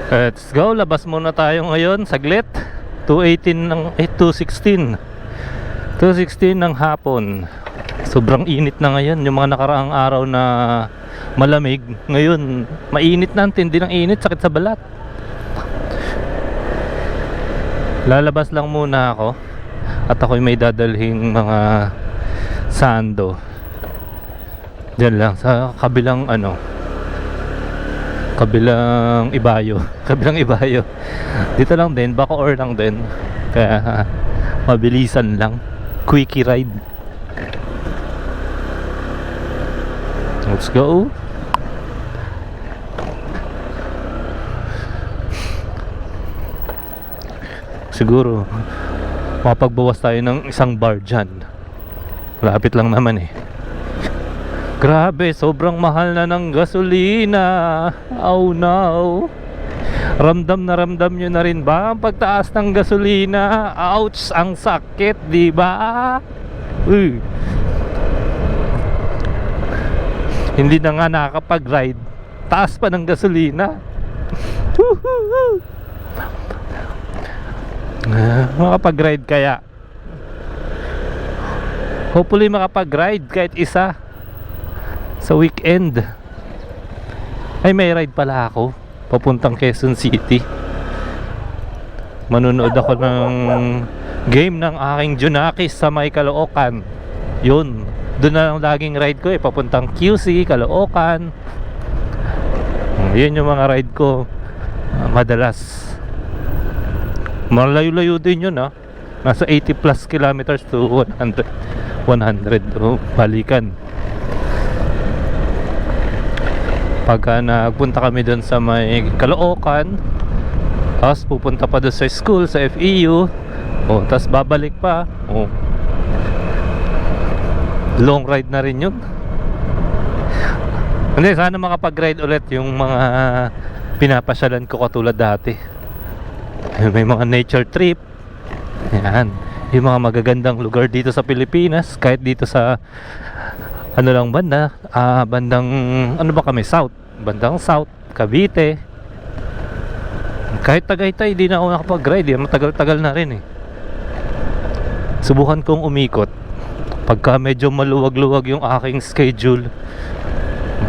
Let's go, labas muna tayo ngayon saglit. 2:18 ng 2:16 ng hapon. Sobrang init na ngayon. Yung mga nakaraang araw na malamig, ngayon mainit na, tindi ng init, sakit sa balat. Lalabas lang muna ako at ako'y may dadalhing mga sando diyan lang sa kabilang kabilang Ibayo. Kabilang Ibayo. Dito lang din, Bacoor lang din. Kaya mabilisan lang. Quickie ride. Let's go. Siguro mapagbawas tayo ng isang bar dyan. Malapit lang naman eh. Grabe, sobrang mahal na ng gasolina. Oh no. Ramdam nyo na rin ba ang pagtaas ng gasolina? Ouch, ang sakit, di ba? Hindi na nga nakakapag-ride, taas pa ng gasolina. Makapag-ride kaya? Hopefully makapag-ride kahit isa sa weekend. Ay, may ride pala ako papuntang Quezon City. Manunood ako ng game ng aking Junakis sa may Caloocan. Yun, doon na lang laging ride ko papuntang QC, Caloocan. Yun yung mga ride ko madalas. Malayo-layo din yun Nasa 80 plus kilometers to 100 balikan. Pagka nagpunta kami doon sa may Caloocan, tapos pupunta pa doon sa school, sa FEU, tapos babalik pa, long ride na rin yun. Hindi, sana makapag-ride ulit yung mga pinapasyalan ko katulad dati. May mga nature trip. Yan, yung mga magagandang lugar dito sa Pilipinas, kahit dito sa lang banda, bandang ba kami, South, bandang South, Cavite, kahit Tagaytay, di na ako nakapag-ride. Matagal-tagal na rin Subukan kong umikot pagka medyo maluwag-luwag yung aking schedule,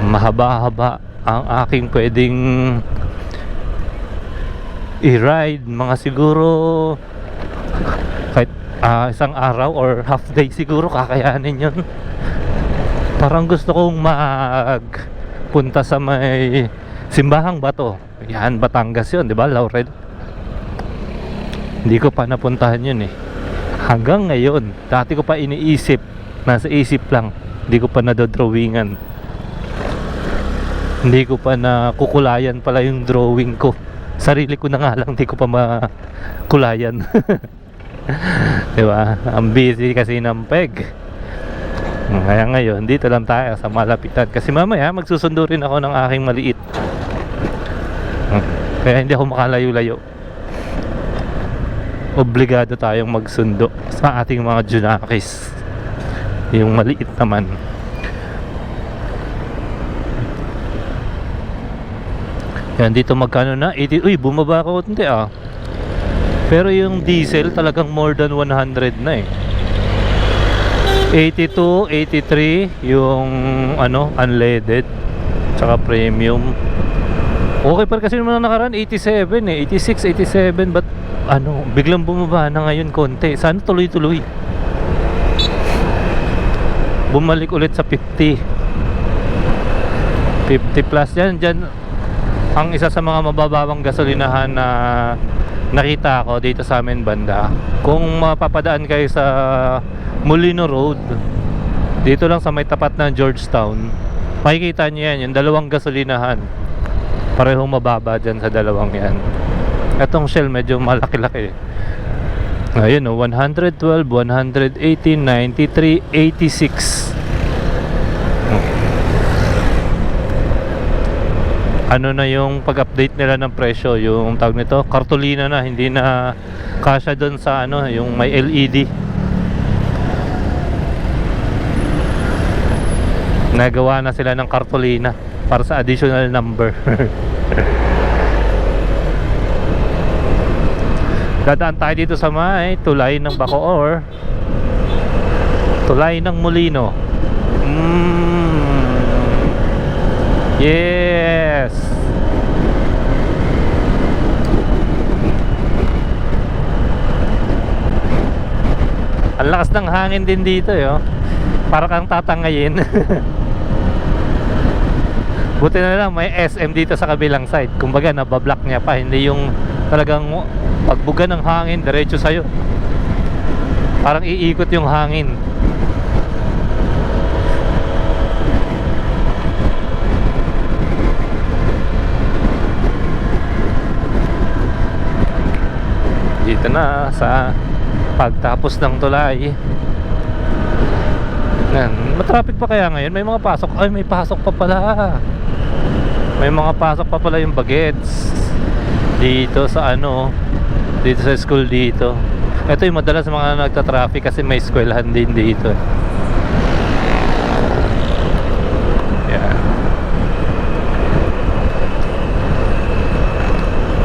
mahaba-haba ang aking pwedeng i-ride, mga siguro kahit isang araw or half day siguro kakayanin yun. Parang gusto kong magpunta sa may Simbahang Bato. Yan, Batangas yun, di ba? Laurel. Hindi ko pa napuntahan yun hanggang ngayon. Dati ko pa iniisip, nasa isip lang. Hindi ko pa nadodrawingan. Hindi ko pa nakukulayan pala yung drawing ko. Sarili ko na nga lang, hindi ko pa makulayan. Di ba? Ang busy kasi ng peg. Kaya ngayon, dito lang tayo sa malapitan. Kasi mamaya, magsusundo rin ako ng aking maliit. Kaya hindi ako makalayo-layo. Obligado tayong magsundo sa ating mga Junakis. Yung maliit naman. Yan, dito magkano na? 80, bumaba ako konti Pero yung diesel talagang more than 100 na 82, 83 yung unleaded tsaka premium. Okay pa kasi naman nakaraan 87 86, 87, but biglang bumaba na ngayon konti. Sana tuloy-tuloy. Bumalik ulit sa 50 plus dyan ang isa sa mga mababawang gasolinahan na nakita ko dito sa amin banda. Kung mapapadaan kayo sa Molino Road, dito lang sa may tapat ng Georgetown, makikita nyo yan, yung dalawang gasolinahan. Parehong mababa dyan sa dalawang yan. Etong Shell medyo malaki-laki ayun 112, 118, 93, 86. Ano na yung pag-update nila ng presyo, yung tawag nito, kartolina na, hindi na kasya doon sa yung may LED. Nagawa na sila ng kartolina para sa additional number. Dadaan tayo dito sa may tulay ng Bacoor, tulay ng Molino. Yes. Ang lakas ng hangin din dito, yo. Para kang tatangayin. Buti na lang may SM dito sa kabilang side. Kumbaga nabablock niya pa, hindi yung talagang pagbuga ng hangin diretso sa'yo. Parang iikot yung hangin. Dito na sa pagtapos ng tulay. Yan. Matraffic pa kaya ngayon? May mga pasok. Ay, may pasok pa pala. May mga pasok pa pala yung bagets dito sa ano, dito sa school dito. Ito yung madalas mga nagta-traffic kasi may eskwelahan din dito. Yan.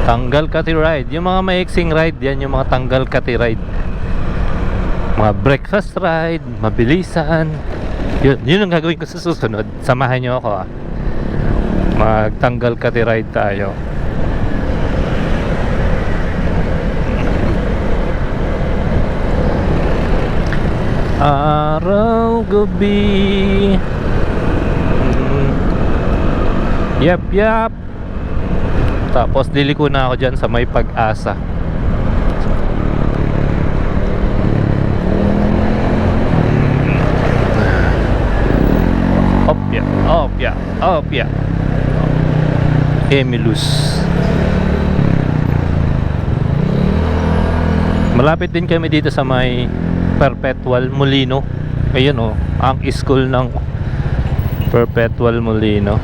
Tanggal Kati ride. Yung mga maiksing ride, yan yung mga tanggal Kati ride. Mga breakfast ride, mabilisan. Yun ang gagawin ko sa susunod. Samahan nyo ako, ah. Magtanggal Kati ride tayo. Araw, gabi. Yep. Tapos liliko na ako dyan sa may Pag-asa. Opya Emilus. Malapit din kami dito sa may Perpetual Molino. Ayun, oh, ang school ng Perpetual Molino.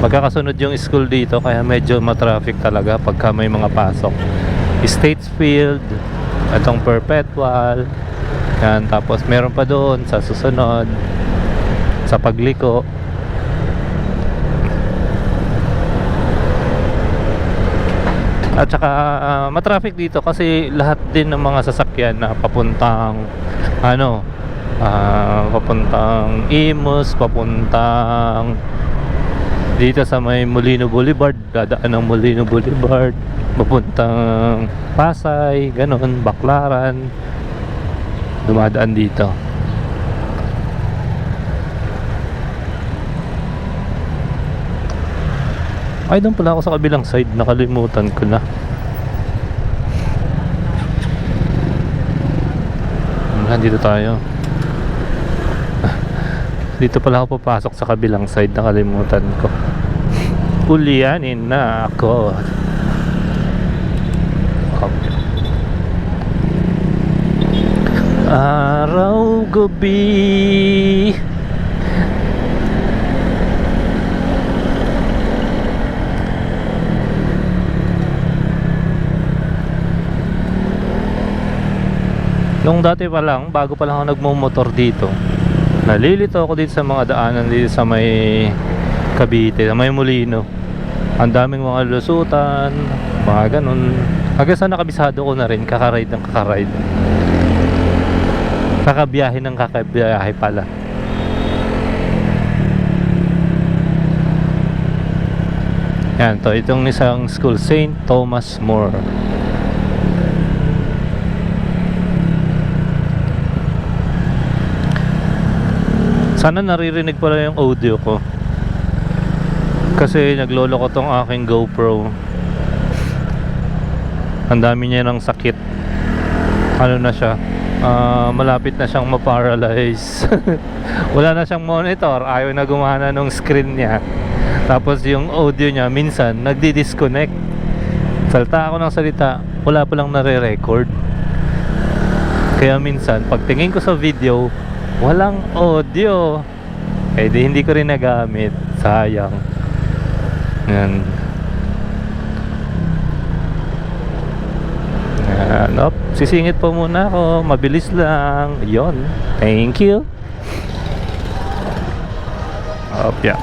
Magkakasunod yung school dito, kaya medyo matraffic talaga pagka may mga pasok. Statesfield, itong Perpetual. Yan, tapos meron pa doon sa susunod sa Pagliko. At saka matraffic dito kasi lahat din ng mga sasakyan na papuntang ano, papuntang Imus, papuntang dito sa may Molino Boulevard, dadaan ng Molino Boulevard, papuntang Pasay, ganon, Baclaran, dumadaan dito. Ay, doon pala ako sa kabilang side, nakalimutan ko na. Nandito tayo. Dito pala ako papasok sa kabilang side, nakalimutan ko. Ulianin na ako. Okay. Araw, gabi. Nung dati pa lang, bago pa lang ako nagmumotor dito, nalilito ako dito sa mga daanan dito sa may Cavite, sa may Molino. Ang daming mga lusutan, mga ganun. Hanggang sa nakabisado ko na rin, kakaride ng kakaride. Kakabiyahe ng kakabiyahe pala. Yan, to itong isang school, St. Thomas More. Sana naririnig pala yung audio ko, kasi naglolo ko tong aking GoPro. Ang dami niya ng sakit. Ano na siya, malapit na siyang ma-paralyze. Wala na siyang monitor, ayaw na gumana nung screen niya. Tapos yung audio niya minsan nagdi-disconnect. Salta ako ng salita, wala palang nare-record. Kaya minsan pagtingin ko sa video, walang audio. Eh di hindi ko rin nagamit. Sayang. Yan. Yan. Sisingit po muna ako. Mabilis lang. Yon. Thank you. Yeah.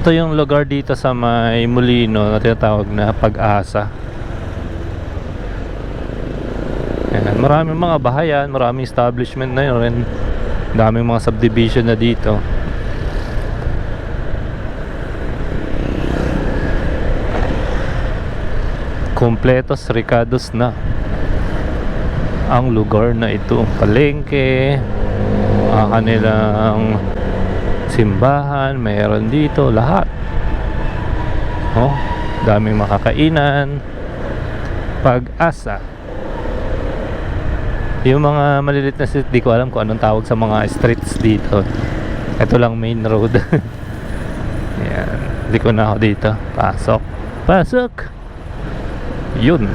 Ito yung lugar dito sa may Molino na tinatawag na Pag-asa. Ayan, maraming mga bahayan, maraming establishment na yun, daming mga subdivision na dito. Kompletos Ricados na ang lugar na ito. Palengke, kanilang simbahan, mayroon dito lahat. Oh, daming makakainan. Pag-asa. Yung mga malilit na street, di ko alam kung anong tawag sa mga streets dito. Ito lang main road. Yan, di ko na ako dito. Pasok. Yun.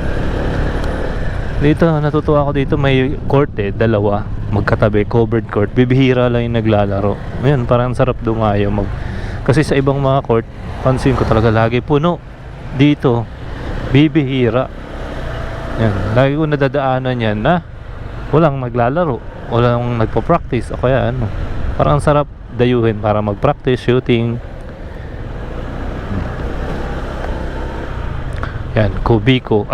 Dito, natutuwa ako dito, may court dalawa magkatabi, covered court. Bibihira lang yung naglalaro. Ayun, parang sarap dumayo kasi sa ibang mga court, pansin ko talaga lagi puno. Dito, bibihira. Yan, lagi ko nadadaanan yan na walang naglalaro, walang nagpo-practice o kaya ano. Parang sarap dayuhin para mag-practice, shooting. Yan, Kubiko,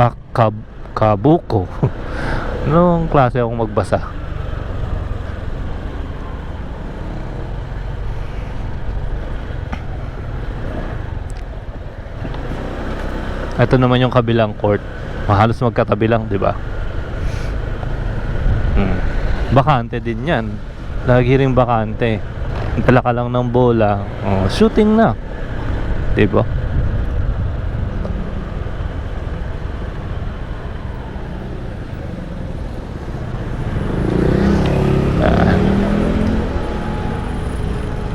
Kabuko. Anong klase akong magbasa? Ito naman yung kabilang court. Halos magkatabi lang, di ba? Bakante din yan. Lagi ring bakante. Dala ka lang ng bola. Oh, shooting na. Di ba?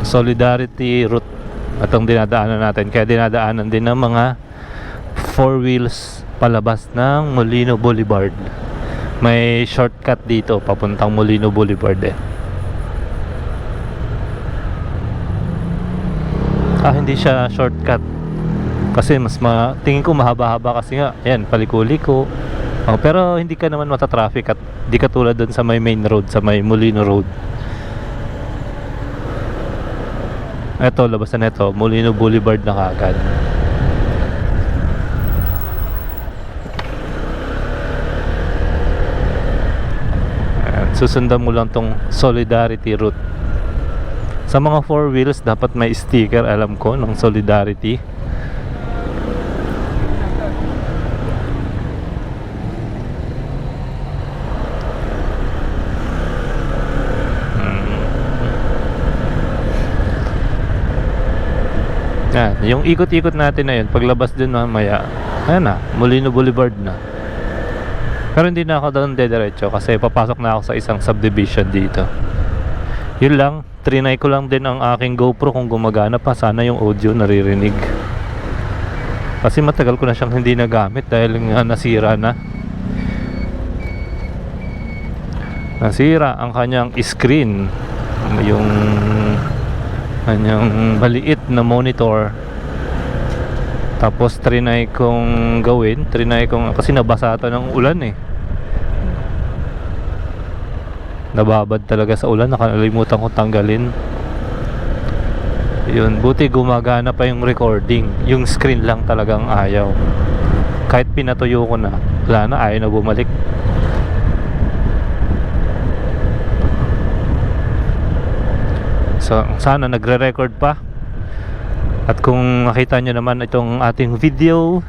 Solidarity route atong dinadaanan natin, kaya dinadaanan din ng mga 4 wheels palabas ng Molino Boulevard. May shortcut dito papuntang Molino Boulevard hindi siya shortcut kasi tingin ko mahaba-haba kasi nga yan, paliko-liko. Pero hindi ka naman matatraffic at di ka tulad dun sa may main road, sa may Molino Road. Ito, labasan na ito, Molino Boulevard na kaagad. Susundan mo lang tong Solidarity route. Sa mga 4 wheels dapat may sticker, alam ko, ng Solidarity. Yan, yung ikot-ikot natin na yun, paglabas din mamaya, ayan na, Molino Boulevard na. Pero hindi na ako doon dediretso kasi papasok na ako sa isang subdivision dito. Yun lang, trinay ko lang din ang aking GoPro kung gumagana pa. Sana yung audio naririnig. Kasi matagal ko na siyang hindi nagamit dahil nga nasira na. Nasira ang kanyang screen. Yung kanyang maliit na monitor. Tapos trinay kong gawin, kasi nabasa ito ng ulan nababad talaga sa ulan, nakalimutan kong tanggalin. Yun, buti gumagana pa yung recording, yung screen lang talagang ayaw. Kahit pinatuyo ko na, wala na, ayaw na bumalik. So sana nagre-record pa. At kung nakita nyo naman itong ating video,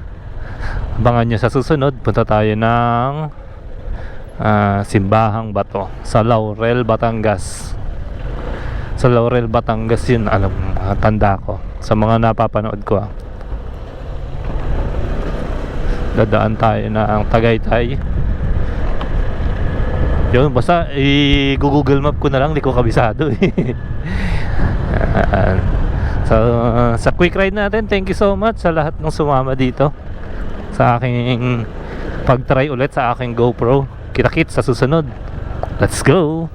abangan nyo sa susunod. Punta tayo ng Simbahang Bato sa Laurel, Batangas. Sa Laurel, Batangas yun, alam, tanda ko sa mga napapanood ko. Dadaan tayo na ang Tagaytay. Yun, basta i-google map ko na lang, di ko kabisado So, sa quick ride natin, thank you so much sa lahat ng sumama dito sa aking pag-try ulit sa aking GoPro. Kita-kits sa susunod. Let's go!